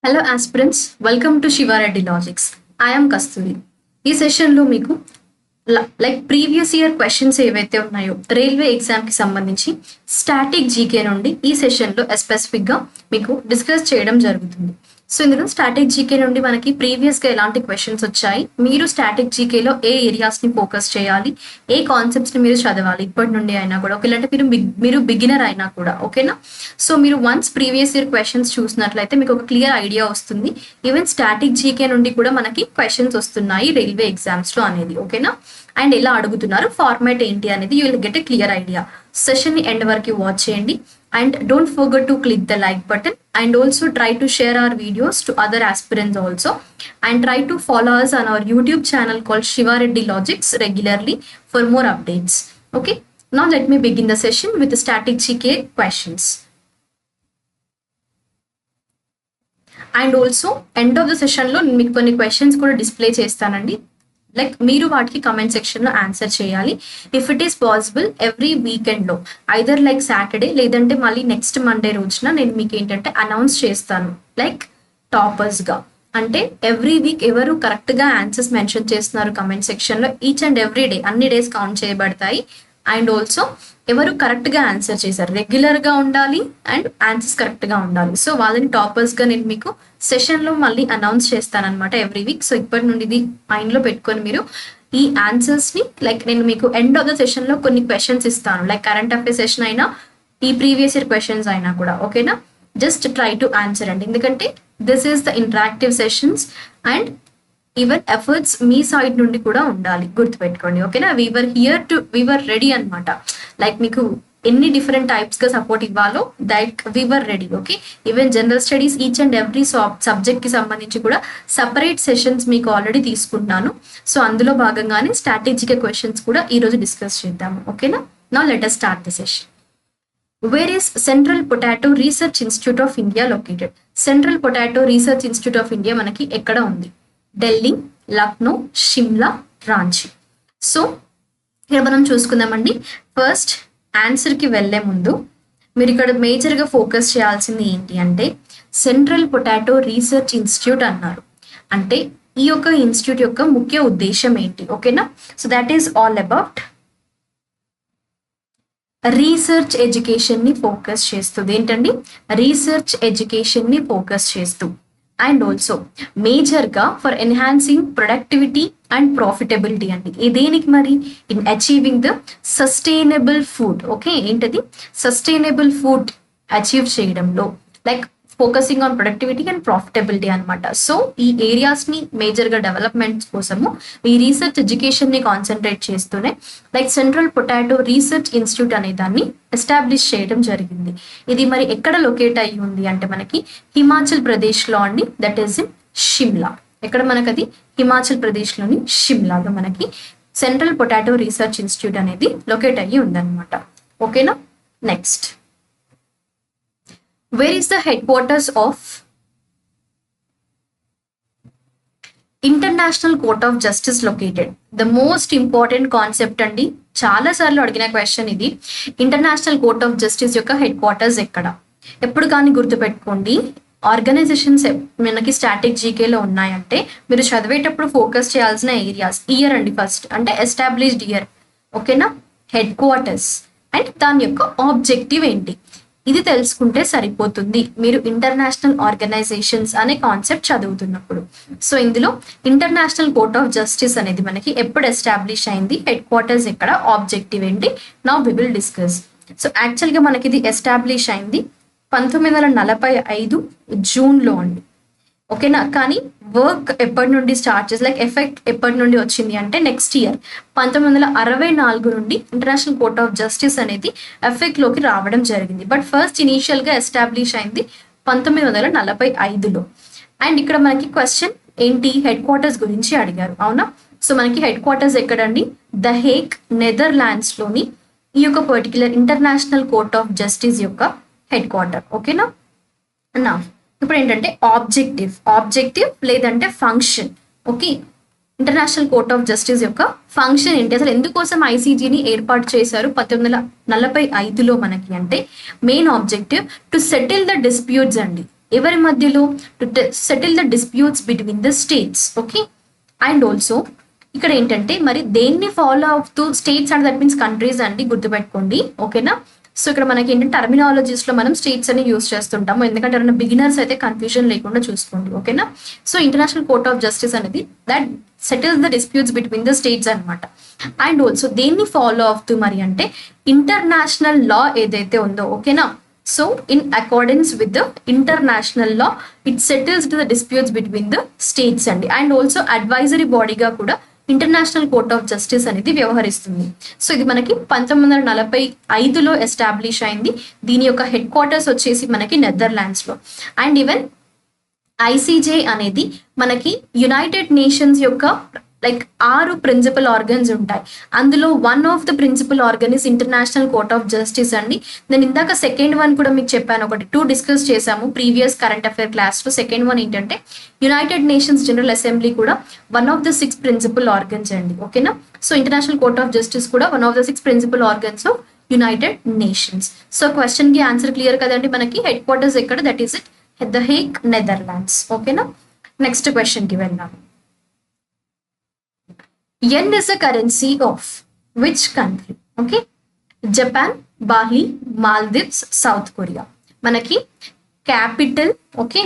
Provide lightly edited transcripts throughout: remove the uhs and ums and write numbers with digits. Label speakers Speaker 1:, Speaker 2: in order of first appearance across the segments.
Speaker 1: Hello aspirants, welcome to Sivareddy logics. I'm కస్తూరి. ఈ సెషన్లో మీకు ప్రీవియస్ ఇయర్ క్వశ్చన్స్ ఏవైతే ఉన్నాయో రైల్వే ఎగ్జామ్కి సంబంధించి స్టాటిక్ జీకే నుండి ఈ సెషన్లో స్పెసిఫిక్గా మీకు డిస్కస్ చేయడం జరుగుతుంది. సో ఇందులో స్టాటిక్ జీకే నుండి మనకి ప్రీవియస్గా ఎలాంటి క్వశ్చన్స్ వచ్చాయి, మీరు స్టాటిక్ జీకేలో ఏ ఏరియాస్ని ఫోకస్ చేయాలి, ఏ కాన్సెప్ట్స్ని మీరు చదవాలి ఇప్పటి నుండి అయినా కూడా, ఒకవేళ మీరు బిగినర్ అయినా కూడా, ఓకేనా. సో మీరు వన్స్ ప్రీవియస్ ఇయర్ క్వశ్చన్స్ చూసినట్లయితే మీకు ఒక క్లియర్ ఐడియా వస్తుంది. ఈవెన్ స్టాటిక్ జీకే నుండి కూడా మనకి క్వశ్చన్స్ వస్తున్నాయి రైల్వే ఎగ్జామ్స్లో అనేది, ఓకేనా. అండ్ ఎలా అడుగుతున్నారు, ఫార్మాట్ ఏంటి అనేది you will get a clear idea. సెషన్ని ఎండ్ వరకు వాచ్ చేయండి. And don't forget to click the like button and also try to share our videos to other aspirants also, and try to follow us on our YouTube channel called Shivareddy Logics regularly for more updates. Okay, now let me begin the session with the static GK questions. And also end of the session lo meeku konni questions kuda display chestanandi. Like మీరు వాటికి comment సెక్షన్లో answer చేయాలి. If it is possible every వీకెండ్లో either like Saturday లేదంటే మళ్ళీ next Monday రోజున నేను మీకు ఏంటంటే అనౌన్స్ చేస్తాను లైక్ టాపర్స్గా. అంటే ఎవ్రీ వీక్ ఎవరు కరెక్ట్గా ఆన్సర్స్ మెన్షన్ చేస్తున్నారు కమెంట్ సెక్షన్లో, ఈచ్ అండ్ ఎవ్రీ డే అన్ని డేస్ కౌంట్ చేయబడతాయి. అండ్ ఆల్సో ఎవరు కరెక్ట్గా ఆన్సర్ చేశారు, రెగ్యులర్గా ఉండాలి అండ్ ఆన్సర్స్ కరెక్ట్గా ఉండాలి. సో వాళ్ళని టాపర్స్గా నేను మీకు సెషన్లో మళ్ళీ అనౌన్స్ చేస్తానన్నమాట ఎవ్రీ వీక్. సో ఇప్పటి నుండి ఇది మైండ్లో పెట్టుకొని మీరు ఈ ఆన్సర్స్ని లైక్ నేను మీకు ఎండ్ ఆఫ్ ద సెషన్లో కొన్ని క్వశ్చన్స్ ఇస్తాను, లైక్ కరెంట్ అఫైర్స్ సెషన్ అయినా ఈ ప్రీవియస్ ఇయర్ క్వశ్చన్స్ అయినా కూడా, ఓకేనా. జస్ట్ ట్రై టు ఆన్సర్ అండి, ఎందుకంటే this is the interactive sessions and even efforts me side నుండి కూడా ఉండాలి, గుర్తుపెట్టుకోండి, ఓకేనా. వీవర్ రెడీ అనమాట. లైక్ మీకు ఎన్ని డిఫరెంట్ టైప్స్ గా సపోర్ట్ ఇవ్వాలో that we're ready, okay. Even general studies each and every subject కి సంబంధించి కూడా సపరేట్ సెషన్స్ మీకు ఆల్రెడీ తీసుకుంటున్నాను. సో అందులో భాగంగానే స్ట్రాటజిక్ క్వశ్చన్స్ కూడా ఈ రోజు డిస్కస్ చేద్దాము, ఓకేనా. Now let us start the session. Where is Central Potato Research Institute of India located? Central Potato Research Institute of India మనకి ఎక్కడ ఉంది? ఢిల్లీ, లక్నో, షిమ్లా, రాంచీ. సో ఇక్కడ మనం చూసుకుందామండి. ఫస్ట్ ఆన్సర్కి వెళ్ళే ముందు మీరు ఇక్కడ మేజర్గా ఫోకస్ చేయాల్సింది ఏంటి అంటే సెంట్రల్ పొటాటో రీసెర్చ్ ఇన్స్టిట్యూట్ అన్నారు. అంటే ఈ యొక్క ఇన్స్టిట్యూట్ యొక్క ముఖ్య ఉద్దేశం ఏంటి, ఓకేనా. So that is all about research ఎడ్యుకేషన్ని ఫోకస్ చేస్తుంది. ఏంటండి, రీసెర్చ్ ఎడ్యుకేషన్ని ఫోకస్ చేస్తూ అండ్ ఆల్సో మేజర్గా for enhancing productivity and profitability అండి. దేనికి మరి, in achieving the sustainable food, okay. ఏంటది, సస్టైనబుల్ ఫుడ్ అచీవ్ చేయడంలో like focusing on productivity and profitability అనమాట. సో ఈ ఏరియాస్ని మేజర్గా డెవలప్మెంట్స్ కోసము ఈ రీసెర్చ్ ఎడ్యుకేషన్ని కాన్సన్ట్రేట్ చేస్తూనే like Central Potato Research Institute అనే దాన్ని ఎస్టాబ్లిష్ చేయడం జరిగింది. ఇది మరి ఎక్కడ లొకేట్ అయ్యి ఉంది అంటే మనకి హిమాచల్ ప్రదేశ్లో అండి, దట్ ఈస్ ఇన్ షిమ్లా. ఎక్కడ మనకు అది, హిమాచల్ ప్రదేశ్లోని షిమ్లాలో మనకి సెంట్రల్ పొటాటో రీసెర్చ్ ఇన్స్టిట్యూట్ అనేది లొకేట్ అయ్యి ఉందన్నమాట, ఓకేనా. Next, where is the headquarters of International Court of Justice located? The most important concept అండి, చాలా సార్లు అడిగిన క్వశ్చన్ ఇది. ఇంటర్నేషనల్ కోర్ట్ ఆఫ్ జస్టిస్ యొక్క హెడ్ క్వార్టర్స్ ఎక్కడ, ఎప్పుడు కానీ గుర్తుపెట్టుకోండి. ఆర్గనైజేషన్స్ మనకి స్టాటిక్ జీకేలో ఉన్నాయంటే మీరు చదివేటప్పుడు ఫోకస్ చేయాల్సిన ఏరియాస్ ఇయర్ అండి. ఫస్ట్ అంటే ఎస్టాబ్లిష్డ్ ఇయర్, ఓకేనా, హెడ్ క్వార్టర్స్ అండ్ దాని యొక్క ఆబ్జెక్టివ్ ఏంటి, ఇది తెలుసుకుంటే సరిపోతుంది మీరు ఇంటర్నేషనల్ ఆర్గనైజేషన్స్ అనే కాన్సెప్ట్ చదువుతున్నప్పుడు. సో ఇందులో ఇంటర్నేషనల్ కోర్ట్ ఆఫ్ జస్టిస్ అనేది మనకి ఎప్పుడు ఎస్టాబ్లిష్ అయింది, హెడ్ క్వార్టర్స్ ఎక్కడ, ఆబ్జెక్టివ్ ఏంటి, now we will discuss. So యాక్చువల్గా మనకి ఇది ఎస్టాబ్లిష్ అయింది 1945 జూన్లో అండి, ఓకేనా. కానీ వర్క్ ఎప్పటి నుండి స్టార్ట్ చేసి లైక్ ఎఫెక్ట్ ఎప్పటి నుండి వచ్చింది అంటే నెక్స్ట్ ఇయర్ 1964 నుండి ఇంటర్నేషనల్ కోర్ట్ ఆఫ్ జస్టిస్ అనేది ఎఫెక్ట్లోకి రావడం జరిగింది. బట్ ఫస్ట్ ఇనీషియల్గా ఎస్టాబ్లిష్ అయింది 1945లో. అండ్ ఇక్కడ మనకి క్వశ్చన్ ఏంటి, హెడ్ క్వార్టర్స్ గురించి అడిగారు, అవునా. సో మనకి హెడ్ క్వార్టర్స్ ఎక్కడండి, ద హేగ్, నెదర్లాండ్స్లోని ఈ యొక్క particular international court of justice యొక్క హెడ్ క్వార్టర్, ఓకేనా. నా ఇప్పుడు ఏంటంటే ఆబ్జెక్టివ్ లేదంటే function, okay. International court of justice యొక్క ఫంక్షన్ ఏంటి, అసలు ఎందుకోసం ఐసీజీని ఏర్పాటు చేశారు 1945లో మనకి అంటే main objective to settle the disputes అండి. ఎవరి మధ్యలో? To settle the disputes between the states. Okay, and also ఇక్కడ ఏంటంటే మరి దేన్ని ఫాలో అవుతూ, స్టేట్స్ అంటే దట్ మీన్స్ కంట్రీస్ అండి, గుర్తుపెట్టుకోండి. ఓకేనా? సో ఇక్కడ మనకి ఏంటంటే టర్మినాలజీస్ లో మనం స్టేట్స్ అని యూస్ చేస్తుంటాము, ఎందుకంటే ఎవరైనా బిగినర్స్ అయితే కన్ఫ్యూజన్ లేకుండా చూసుకోండి. ఓకేనా? So International court of justice అనేది that settles the disputes between the states అనమాట. అండ్ ఆల్సో దేన్ని ఫాలో అవుతూ మరి అంటే ఇంటర్నేషనల్ లా ఏదైతే ఉందో. ఓకేనా? So in accordance with the international law it settles the disputes between the states అండి. అండ్ ఆల్సో అడ్వైజరీ బాడీగా కూడా ఇంటర్నేషనల్ కోర్ట్ ఆఫ్ జస్టిస్ అనేది వ్యవహరిస్తుంది. సో ఇది మనకి 1945లో ఎస్టాబ్లిష్ అయింది. దీని యొక్క హెడ్ క్వార్టర్స్ వచ్చేసి మనకి నెదర్లాండ్స్ లో. అండ్ ఈవెన్ ఐసీజే అనేది మనకి యునైటెడ్ నేషన్స్ యొక్క లైక్ 6 ప్రిన్సిపల్ ఆర్గన్స్ ఉంటాయి. అందులో one of the principal organ is international court of justice అండి. నేను ఇందాక సెకండ్ వన్ కూడా మీకు చెప్పాను, ఒకటి 2 డిస్కస్ చేశాము ప్రీవియస్ కరెంట్ అఫైర్ క్లాస్ లో. సెకండ్ వన్ ఏంటంటే యునైటెడ్ నేషన్స్ జనరల్ అసెంబ్లీ కూడా one of the 6 principal organs అండి. ఓకేనా? So International court of Justice కూడా one of the 6 principal organs of United Nations. So question కి answer clear కదండి. మనకి headquarters ఎక్కడ? That is it the Hague, Netherlands. ఓకేనా? Next question కి వెళ్దాం. Yen is a currency of which country? Okay, Japan, Bali, Maldives, South Korea. మనకి capital, okay,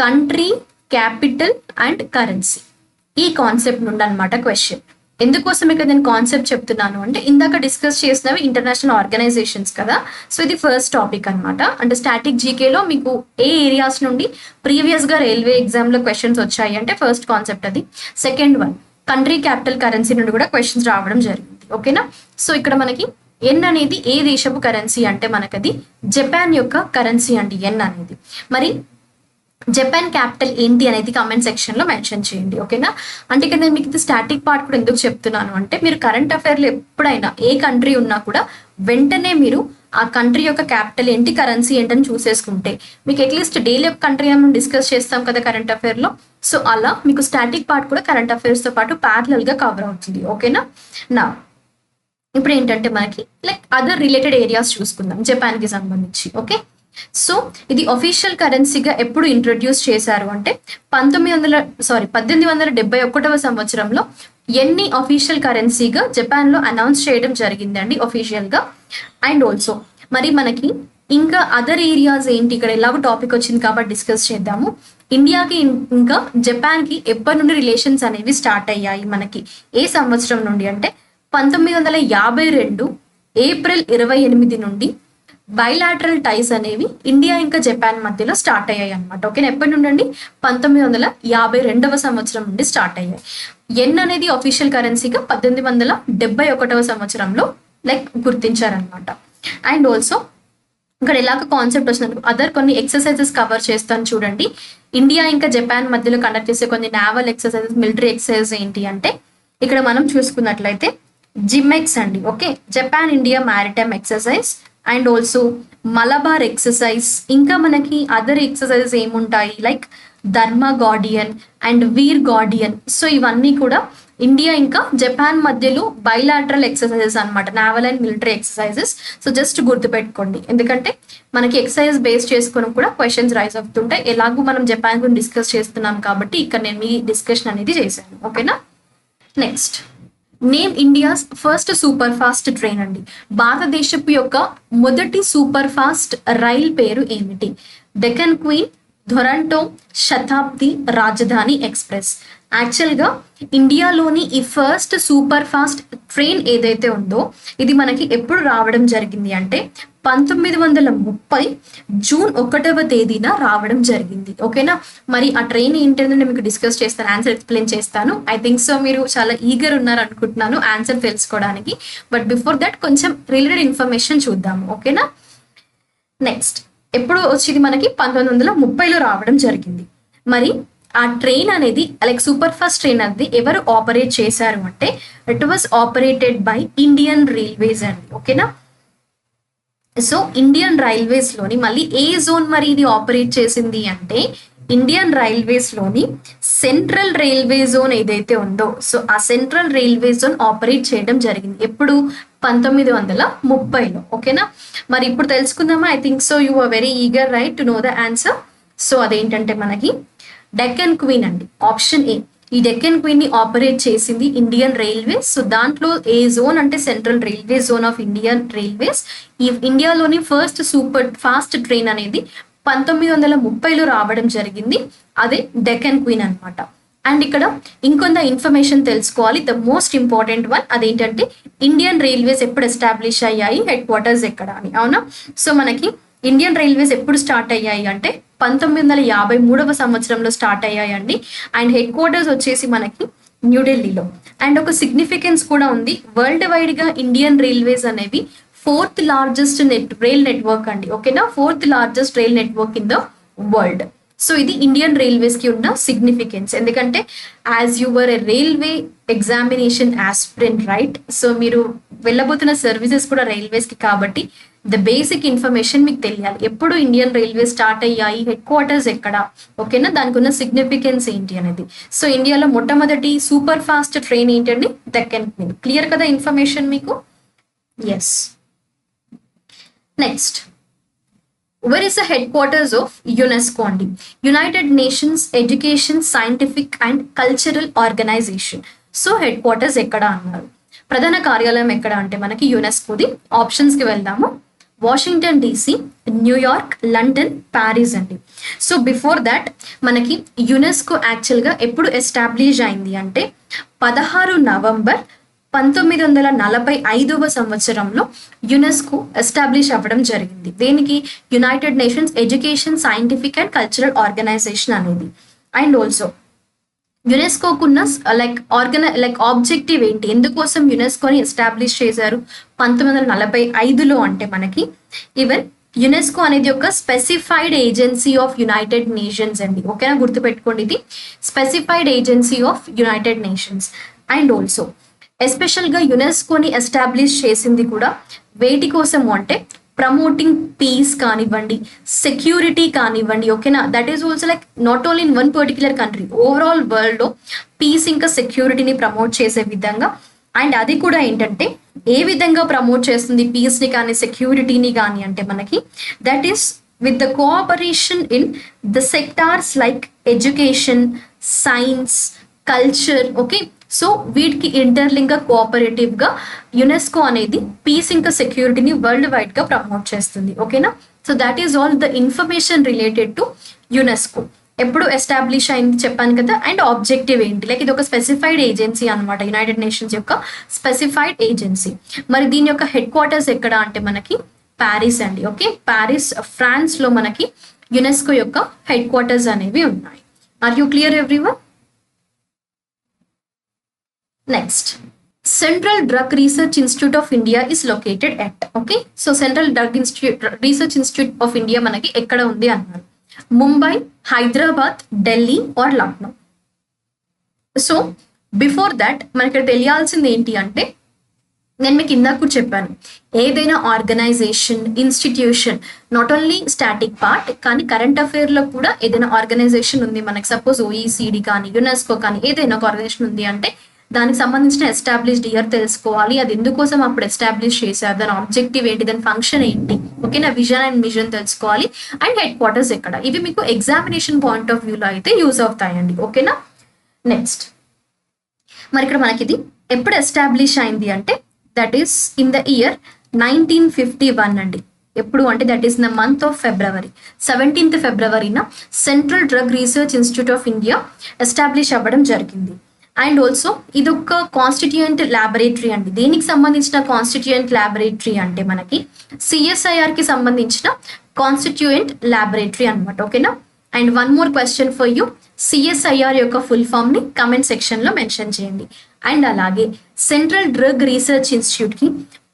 Speaker 1: country, capital and currency, ఈ concept నుండి అనమాట క్వశ్చన్. ఎందుకోసం ఇక్కడ నేను కాన్సెప్ట్ చెప్తున్నాను అంటే ఇందాక డిస్కస్ చేసినవి ఇంటర్నేషనల్ ఆర్గనైజేషన్స్ కదా. సో ఇది ఫస్ట్ టాపిక్ అనమాట. అంటే స్టాటిక్ జీకేలో మీకు ఏ ఏరియాస్ నుండి ప్రీవియస్ గా రైల్వే ఎగ్జామ్ లో క్వశ్చన్స్ వచ్చాయి అంటే ఫస్ట్ కాన్సెప్ట్ అది. Second one country, capital, currency నుండి కూడా క్వశ్చన్స్ రావడం జరిగింది. ఓకేనా? సో ఇక్కడ మనకి ఎన్ అనేది ఏ దేశపు కరెన్సీ అంటే మనకది జపాన్ యొక్క కరెన్సీ అండి ఎన్ అనేది. మరి జపాన్ క్యాపిటల్ ఏంటి అనేది కామెంట్ సెక్షన్ లో మెన్షన్ చేయండి. ఓకేనా? అంటే ఇక్కడ నేను మీకు ఇది స్టాటిక్ పార్ట్ కూడా ఎందుకు చెప్తున్నాను అంటే మీరు కరెంట్ అఫైర్ లో ఎప్పుడైనా ఏ కంట్రీ ఉన్నా కూడా వెంటనే మీరు ఆ కంట్రీ యొక్క క్యాపిటల్ ఏంటి, కరెన్సీ ఏంటని చూసేసుకుంటే మీకు అట్లీస్ట్ డైలీ ఒక కంట్రీ మనం డిస్కస్ చేస్తాం కదా కరెంట్ అఫైర్ లో. సో అలా మీకు స్టాటిక్ పార్ట్ కూడా కరెంట్ అఫైర్స్ తో పాటు ప్యారలల్ గా కవర్ అవుతుంది. ఓకేనా? నా ఇప్పుడు ఏంటంటే మనకి లైక్ అదర్ రిలేటెడ్ ఏరియాస్ చూసుకుందాం జపాన్ కి సంబంధించి. ఓకే, సో ఇది అఫీషియల్ కరెన్సీగా ఎప్పుడు ఇంట్రొడ్యూస్ చేశారు అంటే 1871 సంవత్సరంలో ఎన్ని అఫీషియల్ కరెన్సీగా జపాన్ లో అనౌన్స్ చేయడం జరిగింది అండి అఫీషియల్ గా. అండ్ ఆల్సో మరి మనకి ఇంకా అదర్ ఏరియాస్ ఏంటి, ఇక్కడ ఎలాగో టాపిక్ వచ్చింది కాబట్టి డిస్కస్ చేద్దాము. ఇండియాకి ఇంకా జపాన్ కి ఎప్పటి నుండి రిలేషన్స్ అనేవి స్టార్ట్ అయ్యాయి మనకి, ఏ సంవత్సరం నుండి అంటే 1952 ఏప్రిల్ 28 నుండి బైలాటరల్ టైస్ అనేవి ఇండియా ఇంకా జపాన్ మధ్యలో స్టార్ట్ అయ్యాయి అనమాట. ఓకేనా? ఎప్పటి నుండి అండి? 1952 సంవత్సరం నుండి స్టార్ట్ అయ్యాయి. ఎన్ అనేది అఫీషియల్ కరెన్సీగా 1871 సంవత్సరంలో లైక్ గుర్తించారనమాట. అండ్ ఆల్సో ఇక్కడ ఎలాగ కాన్సెప్ట్ వచ్చినట్టు అదర్ కొన్ని ఎక్సర్సైజెస్ కవర్ చేస్తాను చూడండి. ఇండియా ఇంకా జపాన్ మధ్యలో కండక్ట్ చేసే కొన్ని నావల్ ఎక్సర్సైజెస్, మిలిటరీ ఎక్సర్సైజ్ ఏంటి అంటే ఇక్కడ మనం చూసుకున్నట్లయితే జిమ్ఎక్స్ అండి. Okay, Japan India maritime exercise and also Malabar exercise. ఇంకా మనకి అదర్ ఎక్సర్సైజెస్ ఏముంటాయి like Dharma Guardian and Veer Guardian. So ఇవన్నీ కూడా ఇండియా ఇంకా జపాన్ మధ్యలో బైలాటరల్ ఎక్సర్సైజెస్ అనమాట, naval and military exercises. So just గుర్తుపెట్టుకోండి, ఎందుకంటే మనకి ఎక్సర్సైజ్ బేస్ చేసుకుని కూడా క్వశ్చన్స్ రైజ్ అవుతుంటాయి. ఎలాగూ మనం జపాన్ గురించి డిస్కస్ చేస్తున్నాం కాబట్టి ఇక్కడ నేను మీ డిస్కషన్ అనేది చేశాను. ఓకేనా? Next name India's first super fast train అండి. భారతదేశపు యొక్క మొదటి సూపర్ ఫాస్ట్ రైల్ పేరు ఏమిటి? డెక్కన్ క్వీన్, ధొరంటో, శతాబ్ది, రాజధాని ఎక్స్ప్రెస్. యాక్చువల్గా ఇండియాలోని ఈ ఫస్ట్ సూపర్ ఫాస్ట్ ట్రైన్ ఏదైతే ఉందో ఇది మనకి ఎప్పుడు రావడం జరిగింది అంటే 1930 జూన్ 1వ తేదీన రావడం జరిగింది. ఓకేనా? మరి ఆ ట్రైన్ ఏంటంటే నేను మీకు డిస్కస్ చేస్తాను, ఆన్సర్ ఎక్స్ప్లెయిన్ చేస్తాను. ఐ థింక్ సో మీరు చాలా ఈగర్ ఉన్నారు అనుకుంటున్నాను ఆన్సర్ తెలుసుకోవడానికి. బట్ బిఫోర్ దట్ కొంచెం రిలేటెడ్ ఇన్ఫర్మేషన్ చూద్దాము. ఓకేనా? నెక్స్ట్ ఎప్పుడు వచ్చేది మనకి 1930లో రావడం జరిగింది. మరి ఆ ట్రైన్ అనేది లైక్ సూపర్ ఫాస్ట్ ట్రైన్ అనేది ఎవరు ఆపరేట్ చేశారు అంటే it was operated by Indian railways అండి. ఓకేనా? సో ఇండియన్ రైల్వేస్ లోని మళ్ళీ ఏ జోన్ మరి ఇది ఆపరేట్ చేసింది అంటే ఇండియన్ రైల్వేస్ లోని సెంట్రల్ రైల్వే జోన్ ఏదైతే ఉందో సో ఆ సెంట్రల్ రైల్వే జోన్ ఆపరేట్ చేయడం జరిగింది. ఎప్పుడు? 1930లో. ఓకేనా? మరి ఇప్పుడు తెలుసుకుందామా? I think so you are very eager right to know the answer. So అదేంటంటే మనకి డెక్కన్ క్వీన్ అండి, ఆప్షన్ ఏ. ఈ డెక్కన్ క్వీన్ ని ఆపరేట్ చేసింది ఇండియన్ రైల్వేస్. సో దాంట్లో ఏ జోన్ అంటే central railway zone of Indian Railways. ఈ ఇండియాలోని ఫస్ట్ సూపర్ ఫాస్ట్ ట్రైన్ అనేది 1930లో రావడం జరిగింది, అదే డెక్కన్ క్వీన్ అనమాట. అండ్ ఇక్కడ ఇంకొంత ఇన్ఫర్మేషన్ తెలుసుకోవాలి, ద మోస్ట్ ఇంపార్టెంట్ వన్. అదేంటంటే ఇండియన్ రైల్వేస్ ఎప్పుడు ఎస్టాబ్లిష్ అయ్యాయి, హెడ్ క్వార్టర్స్ ఎక్కడ అని. అవునా? సో మనకి ఇండియన్ రైల్వేస్ ఎప్పుడు స్టార్ట్ అయ్యాయి అంటే 1953వ సంవత్సరంలో స్టార్ట్ అయ్యాయండి. అండ్ హెడ్ క్వార్టర్స్ వచ్చేసి మనకి న్యూఢిల్లీలో. అండ్ ఒక సిగ్నిఫికెన్స్ కూడా ఉంది, వరల్డ్ వైడ్ గా ఇండియన్ రైల్వేస్ అనేవి 4th లార్జెస్ట్ రైల్ నెట్వర్క్ అండి. ఓకేనా? 4th largest rail network in the world. So ఇది ఇండియన్ రైల్వేస్ కి ఉన్న సిగ్నిఫికెన్స్. ఎందుకంటే as your a railway examination aspirant, right? So మీరు వెళ్ళబోతున్న సర్వీసెస్ కూడా రైల్వేస్ కి, కాబట్టి ద బేసిక్ ఇన్ఫర్మేషన్ మీకు తెలియాలి. ఎప్పుడు ఇండియన్ రైల్వే స్టార్ట్ అయ్యాయి, హెడ్ క్వార్టర్స్ ఎక్కడ, ఓకేనా, దానికి ఉన్న సిగ్నిఫికెన్స్ ఏంటి అనేది. సో ఇండియాలో మొట్టమొదటి సూపర్ ఫాస్ట్ ట్రైన్ ఏంటండి, డెక్కన్ క్వీన్. క్లియర్ కదా ఇన్ఫర్మేషన్ మీకు? Yes. Next, where is the headquarters of UNESCO అండి? United nations education scientific and cultural organisation. So headquarters ఎక్కడ అన్నారు, ప్రధాన కార్యాలయం ఎక్కడ అంటే మనకి యునెస్కోది. ఆప్షన్స్ కి వెళ్దాము. Washington DC, New York, London, Paris అండి. సో బిఫోర్ దాట్ మనకి యునెస్కో యాక్చువల్గా ఎప్పుడు ఎస్టాబ్లిష్ అయింది అంటే 16 నవంబర్ 1945వ సంవత్సరంలో యునెస్కో ఎస్టాబ్లిష్ అవ్వడం జరిగింది. దేనికి? United nations education scientific and cultural organisation అనేది. అండ్ ఆల్సో యునెస్కోకున్న లైక్ ఆబ్జెక్టివ్ ఏంటి, ఎందుకోసం యునెస్కోని ఎస్టాబ్లిష్ చేశారు 1945లో అంటే మనకి ఈవెన్ యునెస్కో అనేది ఒక specified agency of United Nations అండి. ఓకేనా? గుర్తుపెట్టుకోండి, ఇది specified agency of United Nations. And also ఎస్పెషల్గా యునెస్కోని ఎస్టాబ్లిష్ చేసింది కూడా వేటి కోసము అంటే ప్రమోటింగ్ పీస్ కానివ్వండి, సెక్యూరిటీ కానివ్వండి. ఓకేనా? That is also like not only in one particular country, overall వరల్డ్లో పీస్ ఇంకా సెక్యూరిటీని ప్రమోట్ చేసే విధంగా. అండ్ అది కూడా ఏంటంటే ఏ విధంగా ప్రమోట్ చేస్తుంది పీస్ని కానీ సెక్యూరిటీని కానీ అంటే మనకి that is with the cooperation in the sectors like education, science, culture. Okay, so వీటికి ఇంటర్లింక్ గా కోఆపరేటివ్ గా యునెస్కో అనేది పీస్ ఇంకా సెక్యూరిటీని వరల్డ్ వైడ్ గా ప్రమోట్ చేస్తుంది. ఓకేనా? So that is all the information related to UNESCO. ఎప్పుడు ఎస్టాబ్లిష్ అయింది చెప్పాను కదా. అండ్ ఆబ్జెక్టివ్ ఏంటి, లైక్ ఇది ఒక స్పెసిఫైడ్ ఏజెన్సీ అనమాట, యునైటెడ్ నేషన్స్ యొక్క స్పెసిఫైడ్ ఏజెన్సీ. మరి దీని యొక్క హెడ్ క్వార్టర్స్ ఎక్కడ అంటే మనకి ప్యారిస్ అండి. ఓకే, ప్యారిస్ ఫ్రాన్స్ లో మనకి యునెస్కో యొక్క హెడ్ క్వార్టర్స్ అనేవి ఉన్నాయి. Are you clear everyone? Next, central drug research institute of India is located at. Okay, so central drug research institute of India మనకి ఎక్కడ ఉంది అన్నారు. Mumbai, Hyderabad, Delhi or Lucknow. So before that మనకి ఇక్కడ తెలియాల్సింది ఏంటి అంటే నేను మీకు ఇందాక కూడా చెప్పాను, ఏదైనా organisation, institution, not only static part కానీ కరెంట్ అఫైర్లో కూడా ఏదైనా ఆర్గనైజేషన్ ఉంది మనకి, సపోజ్ OECD కానీ యునెస్కో కానీ ఏదైనా ఒక ఆర్గనైజేషన్ ఉంది అంటే దానికి సంబంధించిన ఎస్టాబ్లిష్డ్ ఇయర్ తెలుసుకోవాలి, అది ఎందుకోసం అప్పుడు ఎస్టాబ్లిష్ చేశారు, దాని ఆబ్జెక్టివ్ ఏంటి, దాని ఫంక్షన్ ఏంటి, ఓకేనా, విజన్ అండ్ మిషన్ తెలుసుకోవాలి, అండ్ హెడ్ క్వార్టర్స్ ఎక్కడ. ఇవి మీకు ఎగ్జామినేషన్ పాయింట్ ఆఫ్ వ్యూలో అయితే యూజ్ అవుతాయండి. ఓకేనా? నెక్స్ట్, మరి ఇక్కడ మనకి ఇది ఎప్పుడు ఎస్టాబ్లిష్ అయింది అంటే that is in the year 1951 అండి. ఎప్పుడు అంటే that is in the month of February, 17th ఫిబ్రవరిన Central drug research institute of India establish అవ్వడం జరిగింది. అండ్ ఆల్సో ఇది ఒక కాన్స్టిట్యూయెంట్ ల్యాబొరేటరీ అండి. దేనికి సంబంధించిన కాన్స్టిట్యూయెంట్ ల్యాబొరేటరీ అంటే మనకి CSIR కి సంబంధించిన కాన్స్టిట్యూయెంట్ ల్యాబొరేటరీ అనమాట. ఓకేనా? And one more question for you, CSIR యొక్క ఫుల్ ఫామ్ ని కమెంట్ సెక్షన్ లో మెన్షన్ చేయండి. అండ్ అలాగే సెంట్రల్ డ్రగ్ రీసెర్చ్ ఇన్స్టిట్యూట్ కి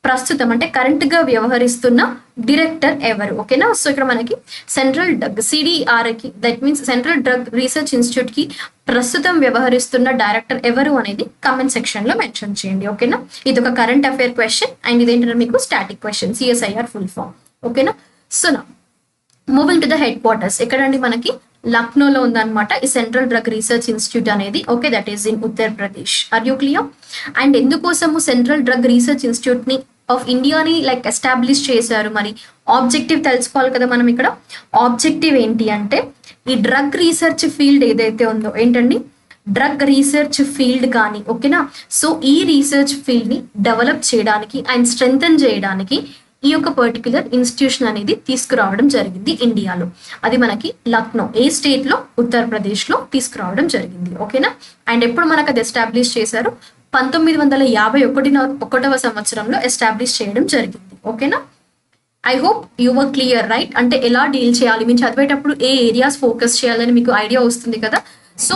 Speaker 1: ప్రస్తుతం అంటే కరెంట్ గా వ్యవహరిస్తున్న డైరెక్టర్ ఎవరు? ఓకేనా? సో ఇక్కడ మనకి సెంట్రల్ CDR కి, that means central drug research institute కి ప్రస్తుతం వ్యవహరిస్తున్న డైరెక్టర్ ఎవరు అనేది కమెంట్ సెక్షన్ లో మెన్షన్ చేయండి. ఓకేనా? ఇది ఒక కరెంట్ అఫైర్ క్వశ్చన్ అండ్ ఇదేంటంటే మీకు static question, CSIR full form. ఓకేనా? సో నా moving to the head quarters ఎక్కడండి మనకి లక్నోలో ఉందన్నమాట ఈ సెంట్రల్ డ్రగ్ రీసెర్చ్ ఇన్స్టిట్యూట్ అనేది. Okay, that is in Uttar Pradesh. Are you clear? And ఎందుకోసము సెంట్రల్ డ్రగ్ రీసెర్చ్ ఇన్స్టిట్యూట్ ని ఆఫ్ ఇండియాని లైక్ ఎస్టాబ్లిష్ చేశారు, మరి ఆబ్జెక్టివ్ తెలుసుకోవాలి కదా మనం. ఇక్కడ ఆబ్జెక్టివ్ ఏంటి అంటే ఈ డ్రగ్ రీసెర్చ్ ఫీల్డ్ ఏదైతే ఉందో ఏంటండి, డ్రగ్ రీసెర్చ్ ఫీల్డ్ కానీ, ఓకేనా. సో ఈ రీసెర్చ్ ఫీల్డ్ని డెవలప్ చేయడానికి అండ్ స్ట్రెంథన్ చేయడానికి ఈ యొక్క పర్టికులర్ ఇన్స్టిట్యూషన్ అనేది తీసుకురావడం జరిగింది ఇండియాలో. అది మనకి లక్నో, ఏ స్టేట్లో, ఉత్తరప్రదేశ్లో తీసుకురావడం జరిగింది, ఓకేనా. అండ్ ఎప్పుడు మనకు అది ఎస్టాబ్లిష్ చేశారు, 1951వ సంవత్సరంలో ఎస్టాబ్లిష్ చేయడం జరిగింది, ఓకేనా. I hope you were clear, right. అంటే ఎలా డీల్ చేయాలి, మీరు చదివేటప్పుడు ఏ ఏరియాస్ ఫోకస్ చేయాలని మీకు ఐడియా వస్తుంది కదా. సో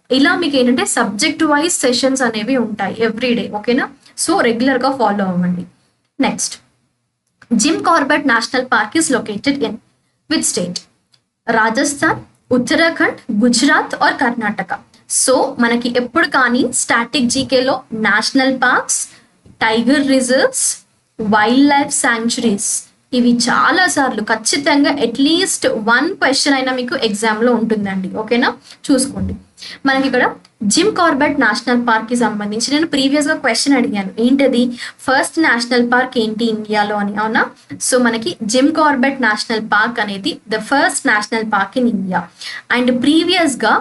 Speaker 1: ఇలా మీకు ఏంటంటే సబ్జెక్ట్ వైజ్ సెషన్స్ అనేవి ఉంటాయి ఎవ్రీడే, ఓకేనా. సో రెగ్యులర్గా ఫాలో అవ్వండి. Next, Jim Corbett national Park is located in which state? Rajasthan, Uttarakhand, Gujarat or Karnataka. So మనకి ఎప్పుడు కానీ స్టాటిక్ జీకేలో national parks, tiger reserves, wild life sanctuaries ఇవి చాలా సార్లు ఖచ్చితంగా అట్లీస్ట్ 1 క్వశ్చన్ అయినా మీకు ఎగ్జామ్లో ఉంటుందండి, ఓకేనా. చూసుకోండి. మనకి ఇక్కడ జిమ్ కార్బెట్ నేషనల్ పార్క్ కి సంబంధించి నేను ప్రీవియస్గా క్వశ్చన్ అడిగాను, ఏంటది, ఫస్ట్ నేషనల్ పార్క్ ఏంటి ఇండియాలో అని, అవునా. సో మనకి జిమ్ కార్బెట్ నేషనల్ పార్క్ అనేది the first national park in India. And ప్రీవియస్గా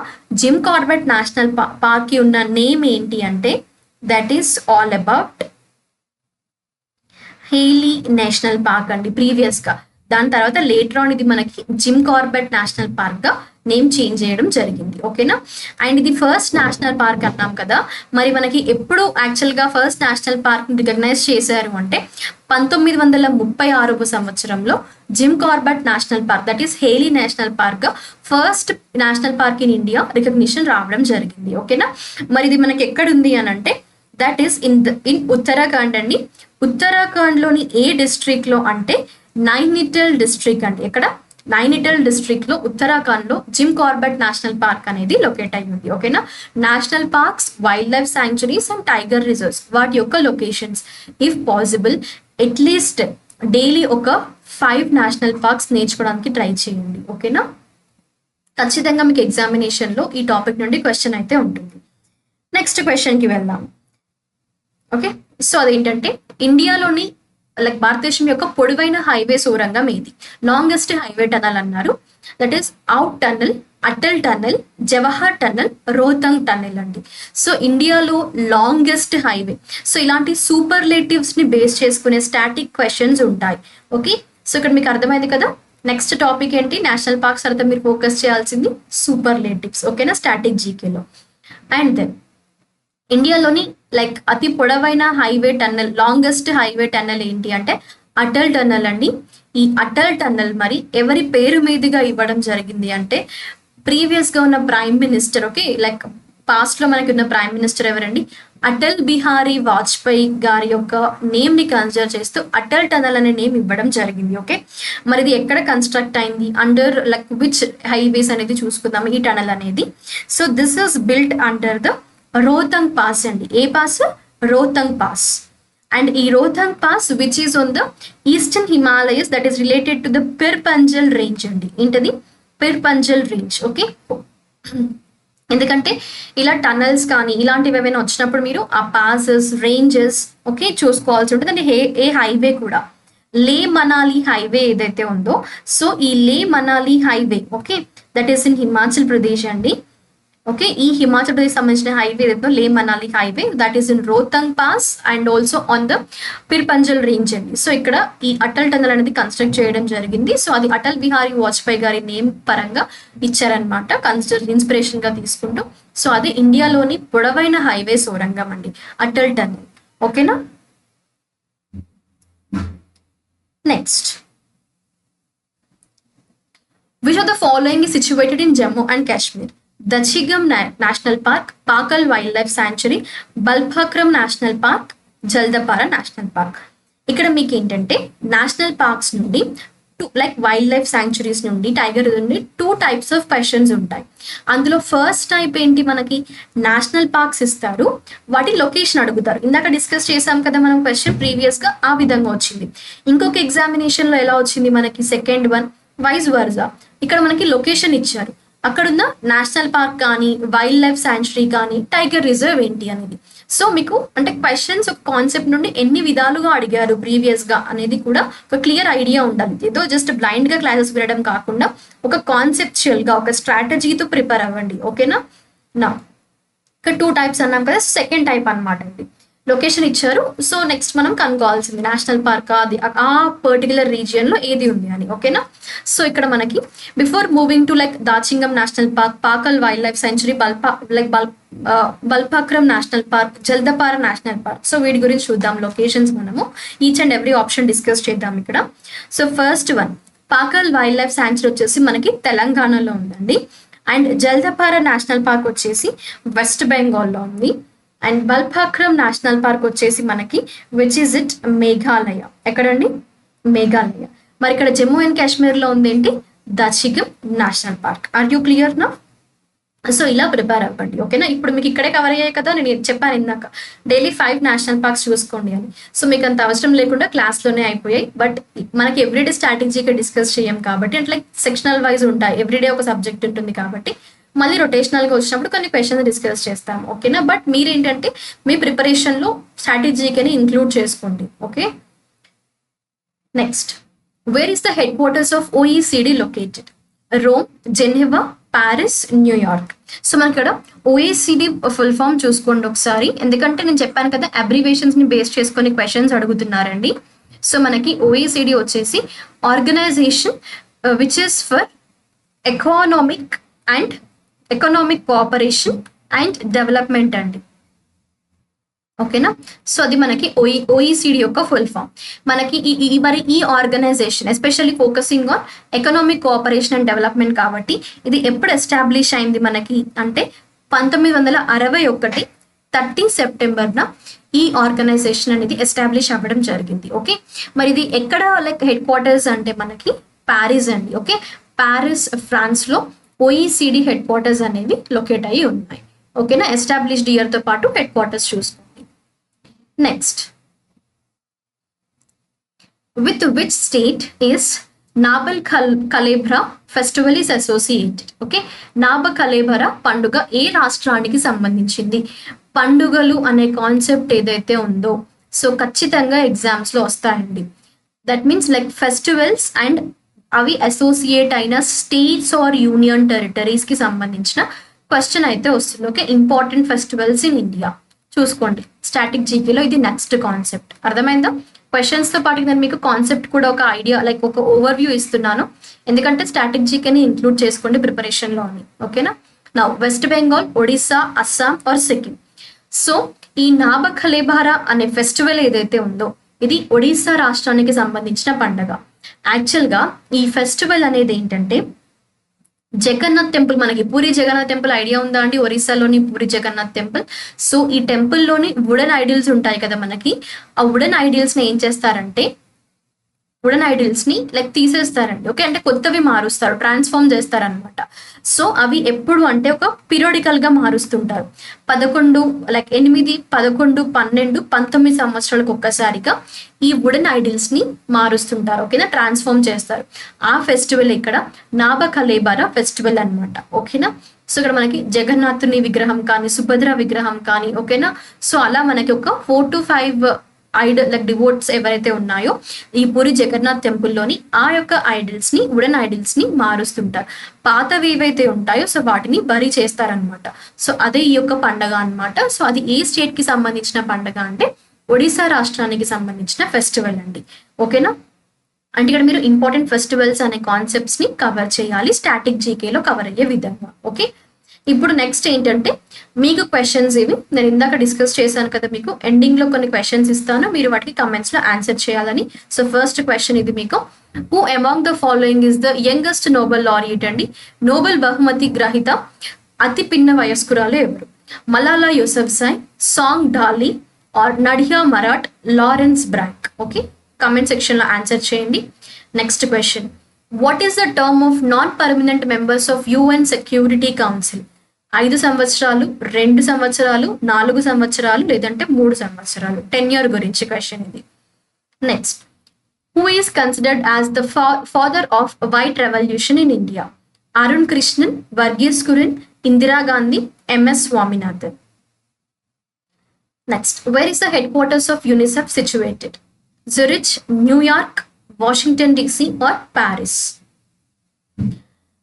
Speaker 1: జిమ్ కార్బెట్ నేషనల్ పార్క్ కి ఉన్న నేమ్ ఏంటి అంటే that is all about Hailey national Park అండి ప్రీవియస్గా. దాని తర్వాత లేటర్ ఆన్ ఇది మనకి జిమ్ కార్బెట్ నేషనల్ పార్క్గా నేమ్ చేంజ్ చేయడం జరిగింది, ఓకేనా. అండ్ ఇది ఫస్ట్ నేషనల్ పార్క్ అన్నాం కదా, మరి మనకి ఎప్పుడు యాక్చువల్గా ఫస్ట్ నేషనల్ పార్క్ని రికగ్నైజ్ చేశారు అంటే 1936వ సంవత్సరంలో Jim Corbett national park, that is Hailey national park, first national park in India recognition రావడం జరిగింది, ఓకేనా. మరి ఇది మనకి ఎక్కడుంది అని అంటే దట్ ఈస్ ఇన్ ఉత్తరాఖండ్ అండి. ఉత్తరాఖండ్లోని ఏ డిస్ట్రిక్ట్లో అంటే నైనిటల్ డిస్ట్రిక్ట్ అండి. ఎక్కడ? నైనిటల్ డిస్ట్రిక్ట్ లో ఉత్తరాఖండ్లో జిమ్ కార్బెట్ నేషనల్ పార్క్ అనేది లొకేట్ అయ్యింది, ఓకేనా. National parks, wild life sanctuaries and tiger reserves వాటి యొక్క locations, if possible at least daily ఒక 5 నేషనల్ పార్క్స్ నేర్చుకోవడానికి ట్రై చేయండి, ఓకేనా. ఖచ్చితంగా మీకు ఎగ్జామినేషన్లో ఈ టాపిక్ నుండి క్వశ్చన్ అయితే ఉంటుంది. నెక్స్ట్ క్వశ్చన్కి వెళ్దాం, ఓకే. సో అదేంటంటే ఇండియాలోని లైక్ భారతదేశం యొక్క పొడవైన హైవే సొరంగం ఏది? లాంగెస్ట్ హైవే టనల్ అన్నారు. That is out tunnel, Atal tunnel, Jawahar tunnel, Rohtang tunnel అండి. సో ఇండియాలో లాంగెస్ట్ హైవే. సో ఇలాంటి సూపర్లేటివ్స్ ని బేస్ చేసుకునే స్టాటిక్ క్వశ్చన్స్ ఉంటాయి, ఓకే. సో ఇక్కడ మీకు అర్థమైంది కదా. నెక్స్ట్ టాపిక్ ఏంటి, నేషనల్ పార్క్స్ తర్వాత మీరు ఫోకస్ చేయాల్సింది సూపర్లేటివ్స్, ఓకేనా, స్టాటిక్ జీకేలో. అండ్ దెన్ ఇండియాలోని లైక్ అతి పొడవైన highway tunnel, longest highway tunnel ఏంటి అంటే అటల్ టన్నల్ అండి. ఈ అటల్ టన్నల్ మరి ఎవరి పేరు మీదుగా ఇవ్వడం జరిగింది అంటే ప్రీవియస్గా ఉన్న ప్రైమ్ మినిస్టర్, ఓకే, లైక్ పాస్ట్లో మనకి ఉన్న ప్రైమ్ మినిస్టర్ ఎవరండి, అటల్ బిహారీ వాజ్పేయి గారి యొక్క నేమ్ని కన్సిడర్ చేస్తూ అటల్ టనల్ అనే నేమ్ ఇవ్వడం జరిగింది, ఓకే. మరి ఇది ఎక్కడ కన్స్ట్రక్ట్ అయింది, అండర్ లైక్ విచ్ హైవేస్ అనేది చూసుకుందాం ఈ టనల్ అనేది. So this is built under the Rohtang pass అండి. ఏ పాస్? రోహతంగ్ పాస్. అండ్ ఈ Rohtang pass which is on the eastern Himalayas, that is related to the Pir Panjal range అండి. ఏంటది? Pir Panjal range, okay. ఎందుకంటే ఇలా టనల్స్ కానీ ఇలాంటివి ఏమైనా వచ్చినప్పుడు మీరు ఆ పాసెస్, రేంజెస్, ఓకే, చూసుకోవాల్సి ఉంటుంది. అంటే ఏ హైవే కూడా లే మనాలి హైవే ఏదైతే ఉందో, సో ఈ Leh Manali highway, okay, that is in Himachal Pradesh అండి, ఓకే. ఈ హిమాచల్ ప్రదేశ్ సంబంధించిన హైవే ఏదైతే Leh Manali highway, that is in Rohtang pass and also on the Pir Panjal range అండి. సో ఇక్కడ ఈ అటల్ టనల్ అనేది కన్స్ట్రక్ట్ చేయడం జరిగింది. సో అది అటల్ బిహారీ వాజ్పేయి గారి నేమ్ పరంగా ఇచ్చారనమాట, కన్సిడర్ ఇన్స్పిరేషన్ గా తీసుకుంటూ. సో అది ఇండియాలోని పొడవైన హైవే సొరంగం అండి అటల్ టనల్, ఓకేనా. Next, which of the following is situated in Jammu and Kashmir? Dachigam National Park, Pakal Wildlife Sanctuary, Balbhakram National Park, Jaldapara National Park. ఇక్కడ మీకు ఏంటంటే నేషనల్ పార్క్స్ నుండి లైక్ వైల్డ్ లైఫ్ శాంక్చురీస్ నుండి, tiger నుండి 2 types of questions ఉంటాయి. అందులో first type ఏంటి, మనకి నేషనల్ పార్క్స్ ఇస్తారు, వాటి లొకేషన్ అడుగుతారు. ఇందాక డిస్కస్ చేసాం కదా మనం క్వశ్చన్ ప్రీవియస్గా, ఆ విధంగా వచ్చింది. ఇంకొక ఎగ్జామినేషన్లో ఎలా వచ్చింది మనకి, సెకండ్ వన్ వైస్ వర్సా, ఇక్కడ మనకి లొకేషన్ ఇచ్చారు, అక్కడున్న నేషనల్ పార్క్ కానీ, వైల్డ్ లైఫ్ శాంక్చురీ కానీ, టైగర్ రిజర్వ్ ఏంటి అనేది. సో మీకు అంటే క్వశ్చన్స్ ఒక కాన్సెప్ట్ నుండి ఎన్ని విధాలుగా అడిగారు ప్రీవియస్ గా అనేది కూడా ఒక క్లియర్ ఐడియా ఉండాలి. ఏదో జస్ట్ బ్లైండ్ గా క్లాసెస్ వినడం కాకుండా ఒక కాన్సెప్చువల్ గా ఒక స్ట్రాటజీతో ప్రిపేర్ అవ్వండి. ఓకేనా? నా ఇక్కడ 2 టైప్స్ అన్నాం కదా, సెకండ్ టైప్ అనమాట అండి. లొకేషన్ ఇచ్చారు, సో నెక్స్ట్ మనం కనుక్కోవాల్సింది నేషనల్ పార్క్ అది ఆ పర్టికులర్ రీజియన్ లో ఏది ఉంది అని. ఓకేనా? సో ఇక్కడ మనకి before moving to like Dachigam national park, Pakhal wild life sanctuary, Balpakram national park, Jaldapara national park. So వీటి గురించి చూద్దాం లొకేషన్స్. మనము each and every option discuss చేద్దాం ఇక్కడ. So first one Pakhal wild life sanctuary వచ్చేసి మనకి తెలంగాణలో ఉందండి. అండ్ జల్దపార నేషనల్ పార్క్ వచ్చేసి వెస్ట్ బెంగాల్లో ఉంది. అండ్ బల్పాక్రమ్ నేషనల్ పార్క్ వచ్చేసి మనకి విచ్ ఇస్ ఇట్ మేఘాలయ. ఎక్కడండి? మేఘాలయ. మరి ఇక్కడ జమ్మూ అండ్ కాశ్మీర్లో ఉంది ఏంటి? Dachigam national park. Are you clear నా? సో ఇలా ప్రిపేర్ అవ్వండి. ఓకేనా? ఇప్పుడు మీకు ఇక్కడే కవర్ అయ్యాయి కదా, నేను చెప్పాను ఇందాక డైలీ 5 నేషనల్ పార్క్స్ చూసుకోండి అని. సో మీకు అంత అవసరం లేకుండా క్లాస్లోనే అయిపోయాయి. బట్ మనకి ఎవ్రీడే స్ట్రాటజీగా డిస్కస్ చేయం కాబట్టి, అంటే లైక్ సెక్షనల్ వైజ్ ఉంటాయి, ఎవ్రీడే ఒక సబ్జెక్ట్ ఉంటుంది కాబట్టి మళ్ళీ రొటేషనల్గా వచ్చినప్పుడు కొన్ని క్వశ్చన్స్ డిస్కస్ చేస్తాం. ఓకేనా? బట్ మీరేంటంటే మీ ప్రిపరేషన్లో స్ట్రాటజీని ఇంక్లూడ్ చేసుకోండి. Okay, next where is the head quarters of OECD located? Rome, Geneva, Paris, New York. So మనకి ఇక్కడ OECD ఫుల్ ఫామ్ చూసుకోండి ఒకసారి, ఎందుకంటే నేను చెప్పాను కదా అబ్రివేషన్స్ ని బేస్ చేసుకొని క్వశ్చన్స్ అడుగుతున్నారండి. సో మనకి OECD వచ్చేసి organisation which is for economic cooperation and development అండి. ఓకేనా? సో అది మనకి OECD యొక్క ఫుల్ ఫామ్. మనకి ఈ organisation especially focusing on economic cooperation and development కాబట్టి ఇది ఎప్పుడు ఎస్టాబ్లిష్ అయింది మనకి అంటే 1961 30 సెప్టెంబర్న ఈ ఆర్గనైజేషన్ అనేది ఎస్టాబ్లిష్ అవ్వడం జరిగింది. ఓకే, మరి ఇది ఎక్కడ లైక్ హెడ్ క్వార్టర్స్ అంటే మనకి ప్యారిస్ అండి. ఓకే, ప్యారిస్ ఫ్రాన్స్ లో OECD హెడ్ క్వార్టర్స్ అనేవి లొకేట్ అయ్యి ఉన్నాయి. ఓకేనా? ఎస్టాబ్లిష్డ్ ఇయర్ తో పాటు హెడ్ క్వార్టర్స్ చూసుకోండి. Next, with which state is Naba Kalebara festival is associated? Okay, Naba Kalebara పండుగ ఏ రాష్ట్రానికి సంబంధించింది? పండుగలు అనే కాన్సెప్ట్ ఏదైతే ఉందో సో ఖచ్చితంగా ఎగ్జామ్స్ లో వస్తాయండి. That means like festivals and అవి అసోసియేట్ అయిన స్టేట్స్ ఆర్ యూనియన్ టెరిటరీస్ కి సంబంధించిన క్వశ్చన్ అయితే వస్తుంది. Okay, important festivals in India చూసుకోండి. స్టాటిక్ జీకేలో ఇది నెక్స్ట్ కాన్సెప్ట్. అర్థమైందా? క్వశ్చన్స్ తో పాటు నేను మీకు కాన్సెప్ట్ కూడా ఒక ఐడియా లైక్ ఒక ఓవర్ వ్యూ ఇస్తున్నాను, ఎందుకంటే స్టాటిక్ జీకేని ఇంక్లూడ్ చేసుకోండి ప్రిపరేషన్ లో అని. ఓకేనా? నా వెస్ట్ బెంగాల్, ఒడిస్సా, అస్సాం ఆర్ సిక్కిం. సో ఈ నాబ కలేబారా అనే ఫెస్టివల్ ఏదైతే ఉందో ఇది ఒడిస్సా రాష్ట్రానికి సంబంధించిన పండుగ. యాక్చువల్ గా ఈ ఫెస్టివల్ అనేది ఏంటంటే జగన్నాథ్ టెంపుల్, మనకి పూరి జగన్నాథ్ టెంపుల్ ఐడియా ఉందా అండి? ఒరిస్సాలోని పూరి జగన్నాథ్ టెంపుల్. సో ఈ టెంపుల్ లోని వుడెన్ ఐడిల్స్ ఉంటాయి కదా మనకి, ఆ వుడెన్ ఐడిల్స్ ని ఏం చేస్తారంటే వుడెన్ ఐడిల్స్ ని లైక్ తీసేస్తారండి. ఓకే, అంటే కొత్తవి మారుస్తారు, ట్రాన్స్ఫార్మ్ చేస్తారనమాట. సో అవి ఎప్పుడు అంటే ఒక పీరియాడికల్ గా మారుస్తుంటారు. 8, 11, 12, 19 సంవత్సరాలకు ఒక్కసారిగా ఈ వుడెన్ ఐడిల్స్ ని మారుస్తుంటారు. ఓకేనా? ట్రాన్స్ఫార్మ్ చేస్తారు. ఆ ఫెస్టివల్ ఇక్కడ నాబ కలేబారా ఫెస్టివల్ అనమాట. ఓకేనా? సో ఇక్కడ మనకి జగన్నాథుని విగ్రహం కానీ సుభద్ర విగ్రహం కానీ, ఓకేనా, సో అలా మనకి ఒక 4 to 5 ఐడల్ లైక్ డివోట్స్ ఎవరైతే ఉన్నాయో ఈ పూరి జగన్నాథ్ టెంపుల్లోని ఆ యొక్క ఐడల్స్ ని వుడెన్ ఐడల్స్ ని మారుస్తుంటారు. పాతవి ఏవైతే ఉంటాయో సో వాటిని బరి చేస్తారనమాట. సో అదే ఈ యొక్క పండగ అనమాట. సో అది ఏ స్టేట్ కి సంబంధించిన పండగ అంటే ఒడిశా రాష్ట్రానికి సంబంధించిన ఫెస్టివల్ అండి. ఓకేనా? అంటే ఇక్కడ మీరు ఇంపార్టెంట్ ఫెస్టివల్స్ అనే కాన్సెప్ట్స్ ని కవర్ చేయాలి స్టాటిక్ జీకేలో కవర్ అయ్యే విధంగా. ఓకే, ఇప్పుడు నెక్స్ట్ ఏంటంటే మీకు క్వశ్చన్స్ ఇవి నేను ఇందాక డిస్కస్ చేశాను కదా, మీకు ఎండింగ్ లో కొన్ని క్వశ్చన్స్ ఇస్తాను, మీరు వాటికి కమెంట్స్ లో ఆన్సర్ చేయాలని. సో ఫస్ట్ క్వశ్చన్ ఇది మీకు, who among the following is the youngest Nobel laureate అండి? నోబెల్ బహుమతి గ్రహీత అతి పిన్న వయస్కురాలు ఎవరు? మలాలా యూసఫ్జాయ్, సాంగ్ డాలీ or Nadia Murad, Lawrence Bragg. Okay, comment section లో ఆన్సర్ చేయండి. Next question, what is the term of non permanent members of UN Security Council? 5 సంవత్సరాలు, 2 సంవత్సరాలు, 4 సంవత్సరాలు, లేదంటే 3 సంవత్సరాలు. టెన్యూర్ గురించి క్వశ్చన్ ఇది. Next, who is considered as the father of white revolution in India? Arun Krishnan, Verghese Kurien, Indira Gandhi, MS Swaminathan. Next, where is the headquarters of UNICEF situated? Zurich, New York, Washington DC or Paris?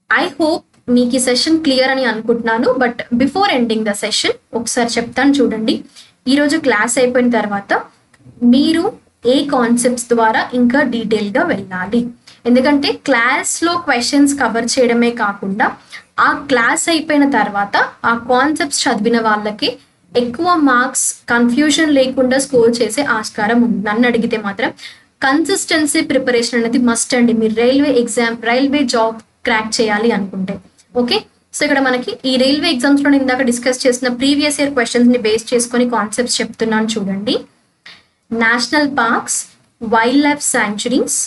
Speaker 1: I hope మీకు ఈ session clear అని అనుకుంటున్నాను. But before ending the session ఒకసారి చెప్తాను చూడండి. ఈరోజు class అయిపోయిన తర్వాత మీరు ఏ కాన్సెప్ట్స్ ద్వారా ఇంకా డీటెయిల్గా వెళ్ళాలి. ఎందుకంటే క్లాస్లో క్వశ్చన్స్ కవర్ చేయడమే కాకుండా ఆ క్లాస్ అయిపోయిన తర్వాత ఆ కాన్సెప్ట్స్ చదివిన వాళ్ళకి ఎక్కువ మార్క్స్ కన్ఫ్యూజన్ లేకుండా స్కోర్ చేసే ఆస్కారం ఉంది. నన్ను అడిగితే మాత్రం కన్సిస్టెన్సీ ప్రిపరేషన్ అనేది మస్ట్ అండి. మీరు రైల్వే జాబ్ క్రాక్ చేయాలి అనుకుంటే. ఓకే, సో ఇక్కడ మనకి ఈ రైల్వే ఎగ్జామ్స్లో ఇందాక డిస్కస్ చేసిన ప్రీవియస్ ఇయర్ క్వశ్చన్స్ని బేస్ చేసుకొని కాన్సెప్ట్స్ చెప్తున్నాను చూడండి. National parks, wild life sanctuaries,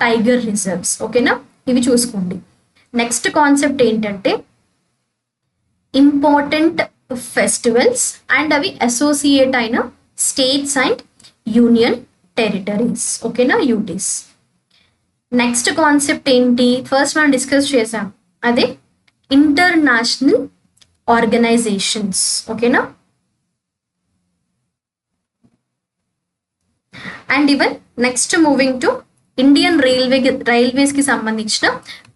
Speaker 1: tiger reserves. ఓకేనా, ఇవి చూసుకోండి. నెక్స్ట్ కాన్సెప్ట్ ఏంటంటే ఇంపార్టెంట్ ఫెస్టివల్స్ అండ్ అవి అసోసియేట్ అయిన స్టేట్స్ అండ్ యూనియన్ టెరిటరీస్. ఓకేనా, యూటీస్. నెక్స్ట్ కాన్సెప్ట్ ఏంటి, ఫస్ట్ మనం డిస్కస్ చేసాం, అదే ఇంటర్నేషనల్ ఆర్గనైజేషన్స్. ఓకేనా, and even next moving to Indian రైల్వేస్కి సంబంధించిన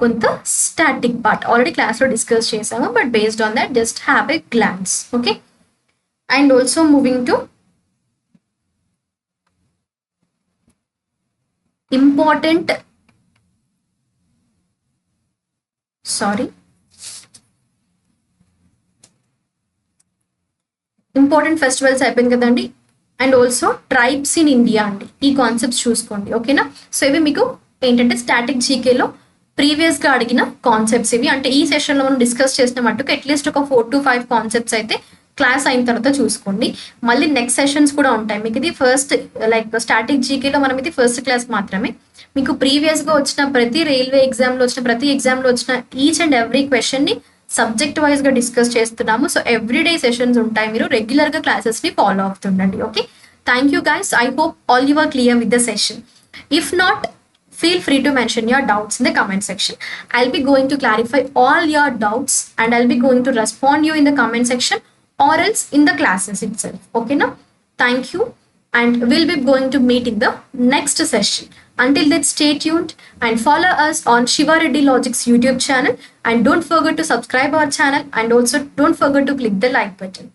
Speaker 1: కొంత స్టాటిక్ పార్ట్ ఆల్రెడీ క్లాస్లో డిస్కస్ చేసాము. But based on that just have a glance. Okay, and also moving to important festivals అయిపోయింది కదండి. And also tribes in India అండి. ఈ కాన్సెప్ట్స్ చూసుకోండి. ఓకేనా, సో ఇవి మీకు ఏంటంటే స్టాటిక్ జీకేలో ప్రీవియస్గా అడిగిన కాన్సెప్ట్స్ ఇవి. అంటే ఈ సెషన్లో మనం డిస్కస్ చేసిన మట్టుకు అట్లీస్ట్ ఒక 4 to 5 కాన్సెప్ట్స్ అయితే క్లాస్ అయిన తర్వాత చూసుకోండి. మళ్ళీ నెక్స్ట్ సెషన్స్ కూడా ఉంటాయి మీకు. ఇది ఫస్ట్ లైక్ స్టాటిక్ జీకేలో మనం ఇది ఫస్ట్ క్లాస్ మాత్రమే. మీకు ప్రీవియస్గా వచ్చిన ప్రతి రైల్వే ఎగ్జామ్లో వచ్చిన ప్రతి ఎగ్జామ్లో వచ్చిన ఈచ్ అండ్ ఎవ్రీ క్వశ్చన్ని సబ్జెక్ట్ వైజ్గా డిస్కస్ చేస్తున్నాము. సో ఎవ్రీడే సెషన్స్ ఉంటాయి, మీరు రెగ్యులర్గా క్లాసెస్ని ఫాలో అవుతుండండి. Okay, thank you guys. I hope all you are clear with the session. If not, feel free to mention your doubts in the comment section. I'll be going to clarify all your doubts and I'll be going to respond you in the comment section or else in the classes itself. Okay now, thank you, and we'll be going to meet in the next session. Until then, stay tuned and follow us on Shiva Reddy Logics YouTube channel, and don't forget to subscribe our channel, and also don't forget to click the like button.